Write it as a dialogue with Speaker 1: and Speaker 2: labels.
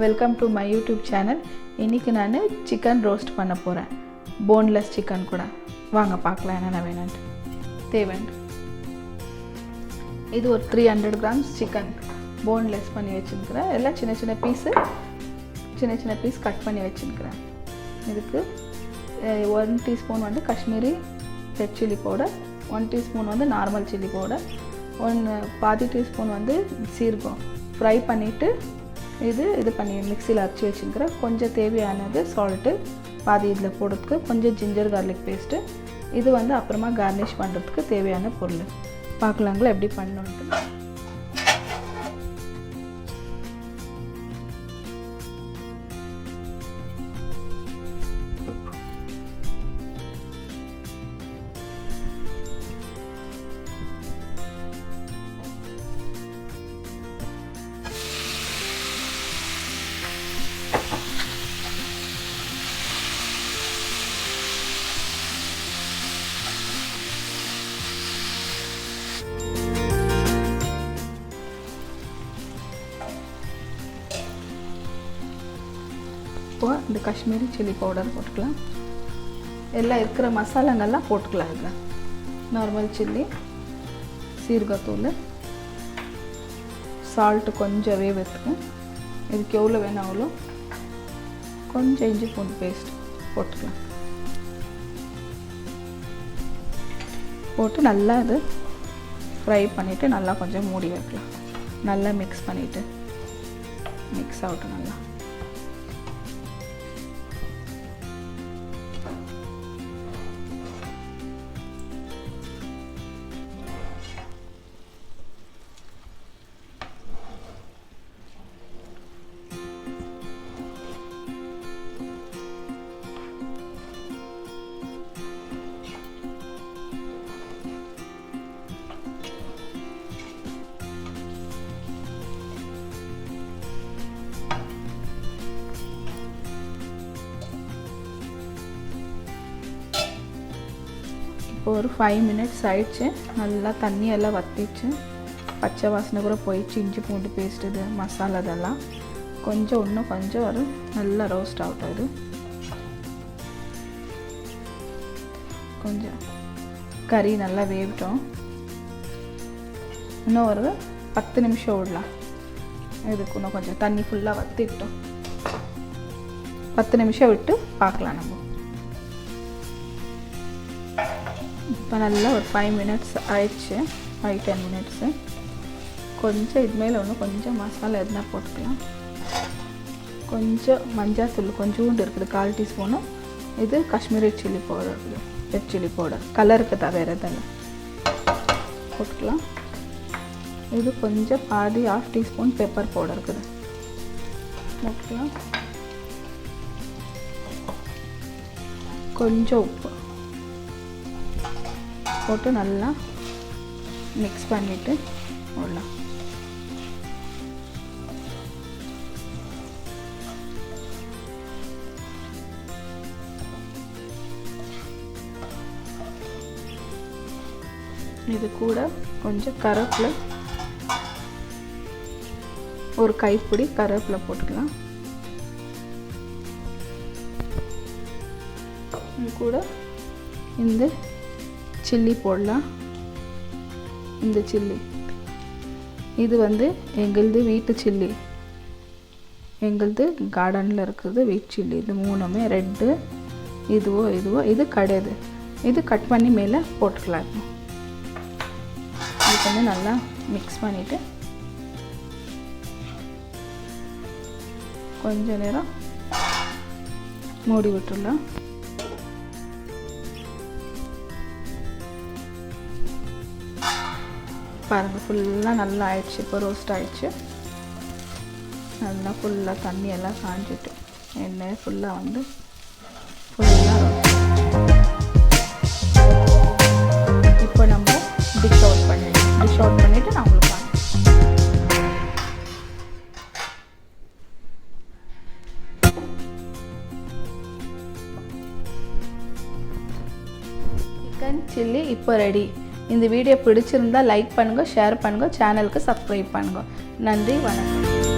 Speaker 1: Welcome to my YouTube channel. இன்றைக்கி நான் chicken roast பண்ண போகிறேன். போன்லெஸ் சிக்கன் கூட. வாங்க பார்க்கலாம் என்னென்ன வேணும்ட்டு. தேவைண்டு இது ஒரு 300 கிராம்ஸ் சிக்கன் போன்லெஸ் பண்ணி வச்சுருக்கிறேன். எல்லாம் சின்ன சின்ன பீஸ் கட் பண்ணி வச்சுருக்கிறேன். இதுக்கு 1 டீஸ்பூன் வந்து Kashmiri red chilli powder, 1 teaspoon வந்து நார்மல் சில்லி பவுடர், பாதி டீஸ்பூன் வந்து சீரகம் ஃப்ரை பண்ணிவிட்டு இது பண்ணி மிக்சியில் அரைச்சி வச்சுருக்கிறேன். கொஞ்சம் தேவையானது சால்ட்டு பாதி இதில் போடுறதுக்கு, கொஞ்சம் ஜிஞ்சர் கார்லிக் பேஸ்ட்டு. இது வந்து அப்புறமா கார்னிஷ் பண்ணுறதுக்கு தேவையான பொருள். பார்க்கலாங்களா எப்படி பண்ணணுன்ட்டு. இந்த காஷ்மீரி சில்லி பவுடர் போட்டுக்கலாம். எல்லாம் இருக்கிற மசாலாங்கள்லாம் போட்டுக்கலாம். இதில் நார்மல் சில்லி, சீரகத்தூள், சால்ட்டு கொஞ்சம் வேவத்துக்கு, இதுக்கு எவ்வளோ வேணும் அவ்வளோ, கொஞ்சம் இஞ்சி பூண்டு பேஸ்ட் போட்டுக்கலாம். போட்டு நல்லா இது ஃப்ரை பண்ணிவிட்டு நல்லா கொஞ்சம் மூடி வைக்கலாம். நல்லா மிக்ஸ் பண்ணிவிட்டு மிக்ஸ் ஆகட்டும் நல்லா. இப்போ ஒரு 5 மினிட்ஸ் ஆயிடுச்சு. நல்லா தண்ணியெல்லாம் வற்றிச்சு, பச்சை வாசனை கூட போயிடுச்சு. இஞ்சி பூண்டு பேஸ்ட், இது மசாலா இதெல்லாம் இன்னும் கொஞ்சம் ஒரு நல்லா ரோஸ்ட் ஆகட்டும். இது கொஞ்சம் கறி நல்லா வேகட்டும். இன்னும் ஒரு 10 நிமிஷம் விடலாம். இதுக்கு இன்னும் கொஞ்சம் தண்ணி ஃபுல்லாக வற்றிட்டோம். 10 நிமிஷம் விட்டு பார்க்கலாம் நம்ம. இப்போ நல்லா ஒரு 5 மினிட்ஸ் ஆயிடுச்சு, 5-10 மினிட்ஸு. கொஞ்சம் இது மேலே கொஞ்சம் மசாலா எதுனா போட்டுக்கலாம். கொஞ்சம் மஞ்சள் தூள் கொஞ்சோண்டு இருக்குது, 1/4 டீஸ்பூனு. இது காஷ்மீரி சில்லி பவுடர் இருக்குது, ரெட் சில்லி பவுடர், கலருக்கு தான், வேறு இதெல்லாம் போட்டுக்கலாம். இது கொஞ்சம் பாதி 1/2 டீஸ்பூன் பெப்பர் பவுடர் இருக்குது, போட்டுக்கலாம். கொஞ்சம் உப்பு போட்டு நல்லா மிக்ஸ் பண்ணிவிட்டு விடலாம். இது கூட கொஞ்சம் கருவேப்பிலை, ஒரு கைப்பிடி கருவேப்பிலை போட்டுக்கலாம். இது கூட இந்த சில்லி போடலாம். இந்த சில்லி இது வந்து எங்களது வீட்டு சில்லி, எங்களது கார்டனில் இருக்குது வீட் சில்லி. இது 3மே ரெட்டு, இதுவோ இது கடையாது. இது கட் பண்ணி மேலே போட்டுக்கலாம். இது கொஞ்சம் நல்லா மிக்ஸ் பண்ணிவிட்டு கொஞ்ச நேரம் மூடி விட்டுடலாம். பாருங்கள், ஃபுல்லாக நல்லா ஆயிடுச்சு. இப்போ ரோஸ்ட் ஆயிடுச்சு. நல்லா ஃபுல்லாக தண்ணியெல்லாம் காஞ்சிட்டு எண்ணெய் ஃபுல்லாக வந்து ஃபுல்லாக ரோஸ்ட். இப்போ நம்ம டிஷ் அவுட் பண்ணிவிட்டு நான் உங்களுக்கு சிக்கன் சில்லி இப்போ ரெடி. இந்த வீடியோ பிடிச்சிருந்தா லைக் பண்ணுங்க, ஷேர் பண்ணுங்க, சேனலுக்கு சப்ஸ்கிரைப் பண்ணுங்க. நன்றி, வணக்கம்.